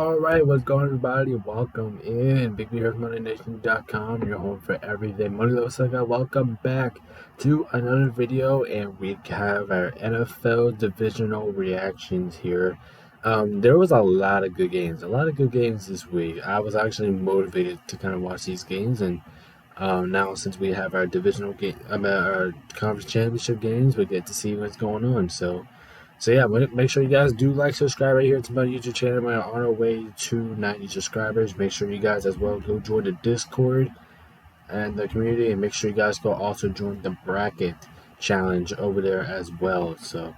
Alright, what's going on, everybody? Welcome in. Big B here from MoneyNation.com, your home for everything money. Looks like welcome back to another video, and we have our NFL divisional reactions here. There was a lot of good games, this week. I was actually motivated to kind of watch these games, and now since we have our divisional game, our conference championship games, we get to see what's going on. So yeah, make sure you guys do like, subscribe right here to my YouTube channel. We're on our way to 90 subscribers. Make sure you guys as well go join the Discord and the community, and make sure you guys go also join the bracket challenge over there as well. So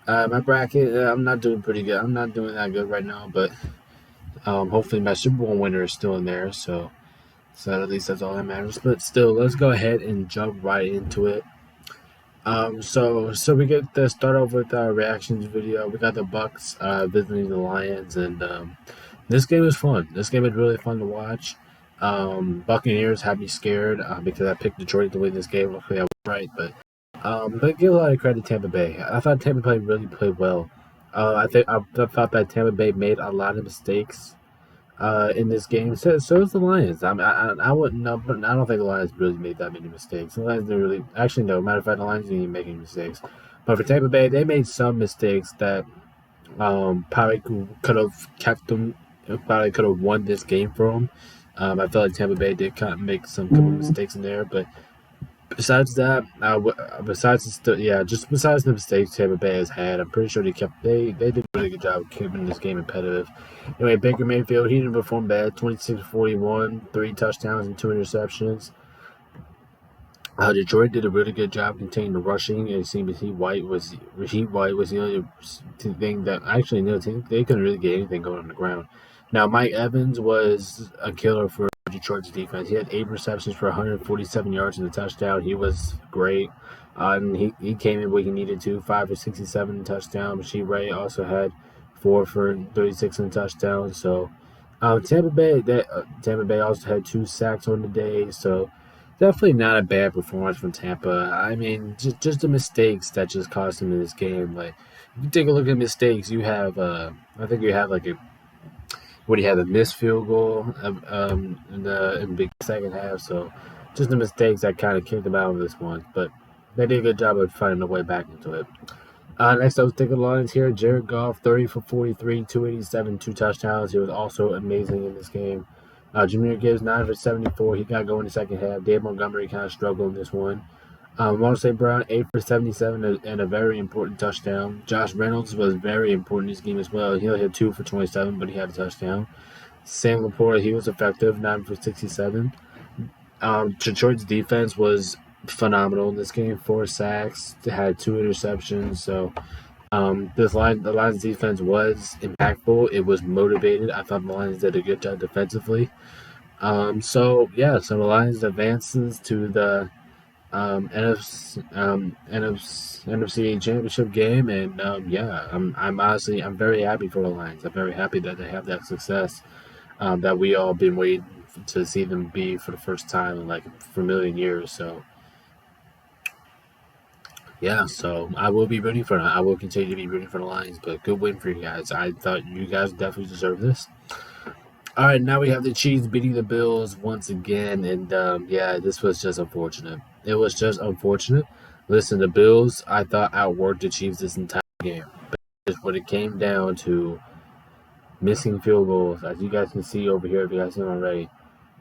my bracket, I'm not doing pretty good. I'm not doing that good right now, but hopefully my Super Bowl winner is still in there. So at least that's all that matters. But still, let's go ahead and jump right into it. So we get to start off with our reactions video. We got the Bucks visiting the Lions, and this game is fun. This game is really fun to watch. Buccaneers had me scared because I picked Detroit to win this game. Luckily, I was right, but give a lot of credit to Tampa Bay. I thought Tampa Bay really played well. I thought that Tampa Bay made a lot of mistakes in this game. So is the Lions. I wouldn't know, but I don't think the Lions really made that many mistakes. The Lions didn't really. Actually, no. Matter of fact, the Lions didn't even make any mistakes. But for Tampa Bay, they made some mistakes that probably could have kept them. Probably could have won this game for them. I feel like Tampa Bay did kind of make some couple mistakes in there, but besides that, besides the mistakes Tampa Bay has had, I'm pretty sure they did a really good job of keeping this game competitive. Anyway, Baker Mayfield, he didn't perform bad. 26-41, 3 touchdowns and 2 interceptions. Detroit did a really good job containing the rushing, and it seemed Raheem White was the only thing that actually no team they couldn't really get anything going on the ground. Now Mike Evans was a killer for Detroit's defense. He had 8 receptions for 147 yards and a touchdown. He was great. And he came in where he needed to, 5 for 67 touchdown. Rasheed Ray also had 4 for 36 and a touchdown. So Tampa Bay also had 2 sacks on the day. So definitely not a bad performance from Tampa. I mean, just the mistakes that just cost them in this game. Like, if you take a look at mistakes, you have I think you have like a missed field goal in the big second half. So just the mistakes that kind of kicked them out of this one. But they did a good job of finding a way back into it. Next, I was taking the Lions here. Jared Goff, 30 for 43, 287, 2 touchdowns. He was also amazing in this game. Jameer Gibbs, 9 for 74. He got going in the second half. Dave Montgomery kind of struggled in this one. Marseille Brown, 8 for 77 and a very important touchdown. Josh Reynolds was very important in this game as well. He only had 2 for 27, but he had a touchdown. Sam Laporta, he was effective, 9 for 67. Detroit's defense was phenomenal in this game. 4 sacks, they had 2 interceptions. So the Lions defense was impactful. It was motivated. I thought the Lions did a good job defensively. So the Lions advances to the NFC Championship game, and I'm very happy for the Lions. I'm very happy that they have that success that we all been waiting to see them be for the first time in for a million years. So so I will be rooting for them. I will continue to be rooting for the Lions, but good win for you guys. I thought you guys definitely deserve this. All right, now we have the Chiefs beating the Bills once again, and this was just unfortunate. It was just unfortunate. Listen, the Bills, I thought, outworked the Chiefs this entire game. But when it came down to missing field goals, as you guys can see over here, if you guys see them already,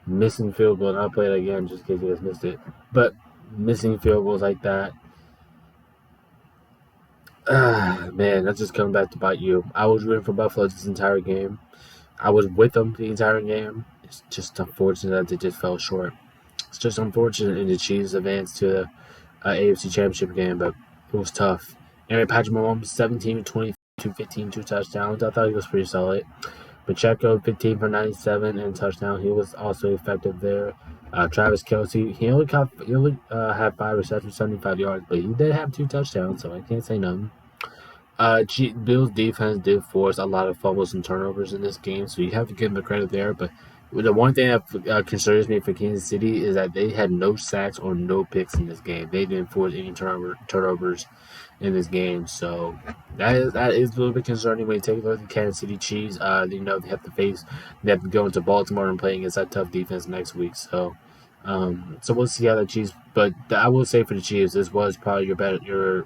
missing field goals, and I'll play it again just in case you guys missed it. But missing field goals like that, man, that's just coming back to bite you. I was rooting for Buffalo this entire game. I was with them the entire game. It's just unfortunate that they just fell short. It's just unfortunate in the Chiefs advanced to the AFC Championship game, but it was tough. Anyway, Patrick Mahomes, 17 20, 215, 2 touchdowns. I thought he was pretty solid. Pacheco, 15 for 97 and a touchdown. He was also effective there. Travis Kelce, he only had 5 receptions, 75 yards, but he did have 2 touchdowns, so I can't say nothing. Bills defense did force a lot of fumbles and turnovers in this game, so you have to give them the credit there. But The one thing that concerns me for Kansas City is that they had no sacks or no picks in this game. They didn't force any turnovers in this game, so that is a little bit concerning when you take a look at the Kansas City Chiefs. They have to go into Baltimore and play against that tough defense next week. So we'll see how the Chiefs. But I will say for the Chiefs, this was probably your better. Your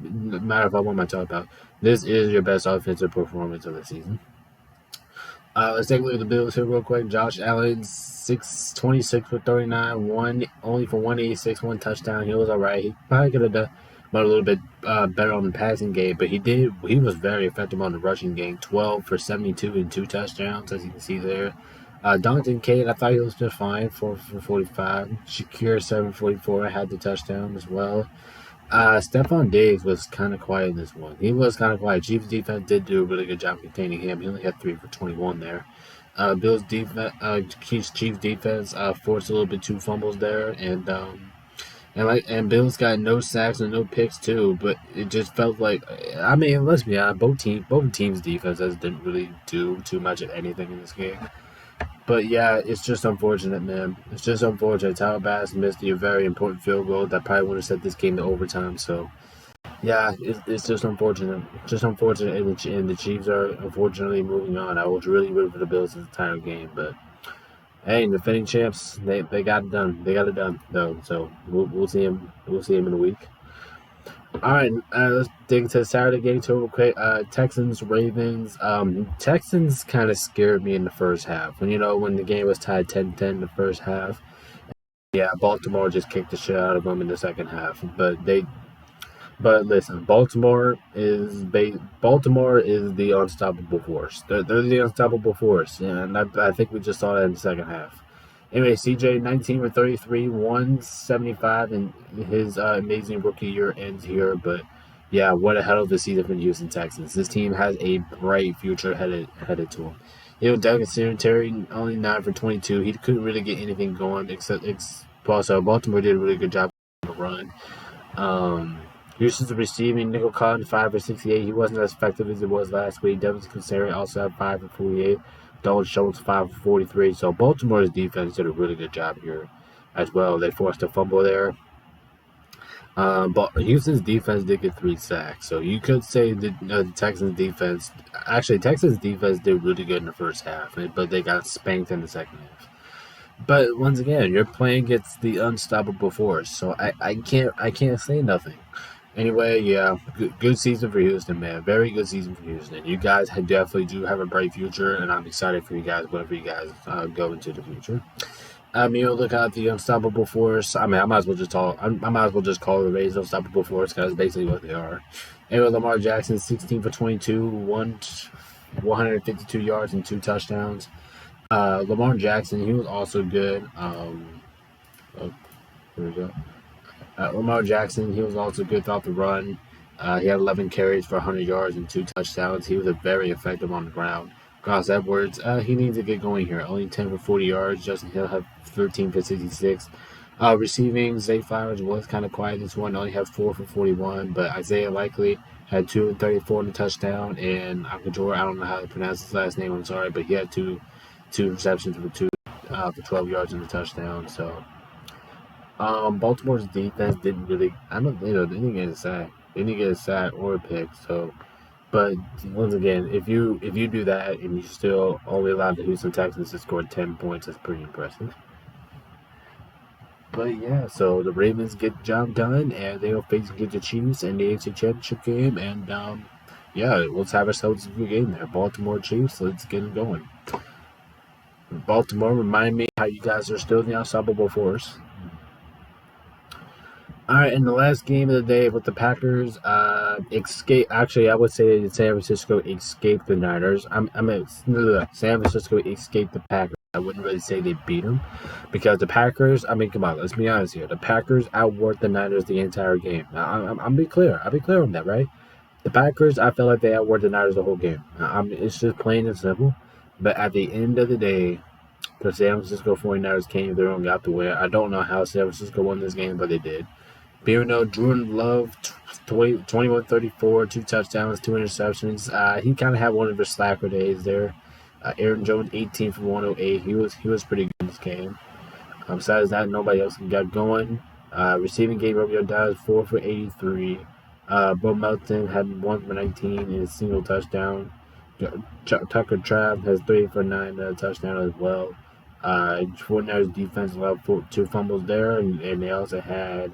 matter of fact, what am I talking about? This is your best offensive performance of the season. Let's take a look at the Bills here real quick. Josh Allen, 626 for 39, one only for 186, one touchdown. He was all right. He probably could have done but a little bit better on the passing game, but he did. He was very effective on the rushing game. 12 for 72 and two touchdowns, as you can see there. Donington Kate, I thought he was just fine, 4 for 45. Shakir, 744, had the touchdown as well. Stephon Diggs was kind of quiet in this one. He was kind of quiet. Chiefs defense did do a really good job containing him. He only had 3 for 21 there. Bills defense, Chiefs defense forced a little bit two fumbles there, and Bills got no sacks and no picks too. But it just felt like, I mean, let's be honest, both teams' defenses didn't really do too much of anything in this game. But yeah, it's just unfortunate, man. It's just unfortunate. Tyler Bass missed a very important field goal that probably would have set this game to overtime. So yeah, it's just unfortunate. Just unfortunate, and the Chiefs are unfortunately moving on. I was really rooting for the Bills this entire game, but hey, the defending champs, they got it done. They got it done though. So we'll see him. We'll see him in a week. All right, let's dig into the Saturday game too real quick. Texans, Ravens. Texans kind of scared me in the first half. When the game was tied 10-10 in the first half. Yeah, Baltimore just kicked the shit out of them in the second half. But listen, Baltimore is the unstoppable force. They're the unstoppable force, and I think we just saw that in the second half. Anyway, CJ 19 for 33, 175, and his amazing rookie year ends here. But yeah, what a hell of a season for the Houston Texans. This team has a bright future headed to them. Doug Singletary only 9 for 22. He couldn't really get anything going except also Baltimore did a really good job on the run. Houston's receiving, Nickel Collins 5 for 68. He wasn't as effective as he was last week. Devin Kinsari also had 5 for 48. Dalton Schultz 5 for 43. So Baltimore's defense did a really good job here as well. They forced a fumble there. But Houston's defense did get 3 sacks. So you could say that the Texans defense did really good in the first half, but they got spanked in the second half. But once again, you're playing against the unstoppable force, so I can't say nothing. Anyway, yeah, good season for Houston, man. Very good season for Houston. You guys definitely do have a bright future, and I'm excited for you guys whenever you guys go into the future. Look at the unstoppable force. I mean, I might as well just call the Rays unstoppable force because that's basically what they are. Anyway, Lamar Jackson, 16 for 22, 152 yards and 2 touchdowns. Lamar Jackson, he was also good. Here we go. Lamar Jackson, he was also good throughout the run. He had 11 carries for 100 yards and 2 touchdowns. He was very effective on the ground. Gus Edwards, he needs to get going here. Only 10 for 40 yards. Justin Hill had 13 for 66. Receiving, Zay Flowers was kind of quiet this one. Only had 4 for 41. But Isaiah Likely had 2 and 34 in the touchdown. And Akajor, I don't know how to pronounce his last name. I'm sorry. But he had two receptions for 12 yards in the touchdown. So Baltimore's defense didn't really. They didn't get a sack. They didn't get a sack or a pick. So, but once again, if you do that and you still only allowed the Houston Texans to score 10 points, that's pretty impressive. But yeah, so the Ravens get the job done, and they'll face the Chiefs in the AFC Championship game, and yeah, let's have ourselves a good game there. Baltimore Chiefs, let's get it going. Baltimore, remind me how you guys are still the unstoppable force. All right, in the last game of the day with the Packers, Actually, I would say that San Francisco escaped the Niners. San Francisco escaped the Packers. I wouldn't really say they beat them because the Packers. I mean, come on, let's be honest here. The Packers outworked the Niners the entire game. I'll be clear. I'll be clear on that, right? The Packers, I feel like they outworked the Niners the whole game. It's just plain and simple. But at the end of the day, the San Francisco 49ers came through and got the win. I don't know how San Francisco won this game, but they did. Jordan Love, 21-34, 2 touchdowns, 2 interceptions. He kind of had one of his slacker days there. Aaron Jones, 18 for 108. He was pretty good in this game. Besides that, nobody else got going. Receiving game, Romeo Dobbs 4 for 83. Bo Melton had 1 for 19 and a single touchdown. Tucker Trav has 3 for 9 and a touchdown as well. 49ers defense allowed 2 fumbles there, and they also had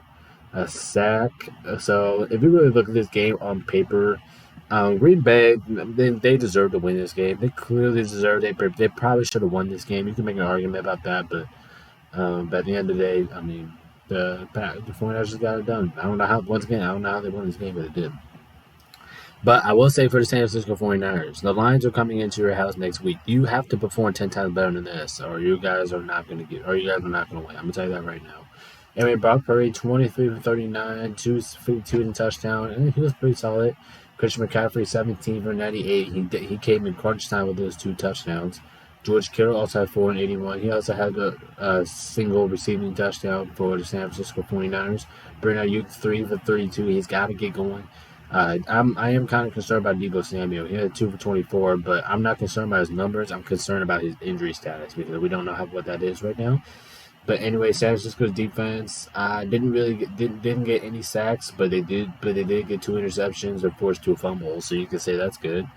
a sack. So if you really look at this game on paper, Green Bay, they deserve to win this game. They clearly deserve. They probably should have won this game. You can make an argument about that, but at the end of the day, I mean, the 49ers just got it done. I don't know how. Once again, I don't know how they won this game, but they did. But I will say for the San Francisco 49ers, the Lions are coming into your house next week. You have to perform 10 times better than this, or you guys are not going to win. I'm going to tell you that right now. Anyway, Brock Purdy, 23 for 39, 252 and touchdown, and he was pretty solid. Christian McCaffrey, 17 for 98. He came in crunch time with those 2 touchdowns. George Kittle also had 4 and 81. He also had a single receiving touchdown for the San Francisco 49ers. Brandon Ayuk, 3 for 32. He's got to get going. I am kind of concerned about Deebo Samuel. He had 2 for 24, but I'm not concerned about his numbers. I'm concerned about his injury status because we don't know what that is right now. But anyway, San Francisco's defense didn't get any sacks, but they did get 2 interceptions and forced 2 fumbles. So you can say that's good.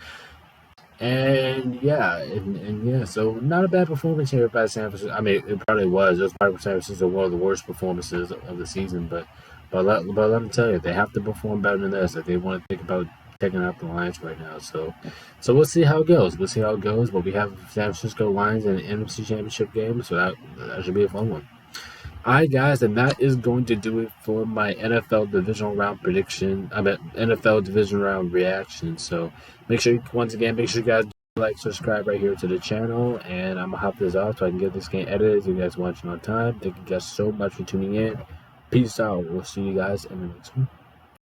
And yeah, so not a bad performance here by San Francisco. I mean, it probably was. It was probably San Francisco one of the worst performances of the season, but let me tell you, they have to perform better than this if they want to think about taking out the Lions right now. So we'll see how it goes. But we have San Francisco Lions in an NFC Championship game, so that should be a fun one. Alright, guys, and that is going to do it for my NFL divisional round prediction. I mean, NFL divisional round reaction. So make sure you guys like, subscribe right here to the channel, and I'm gonna hop this off so I can get this game edited. You guys watching on time. Thank you guys so much for tuning in. Peace out. We'll see you guys in the next one.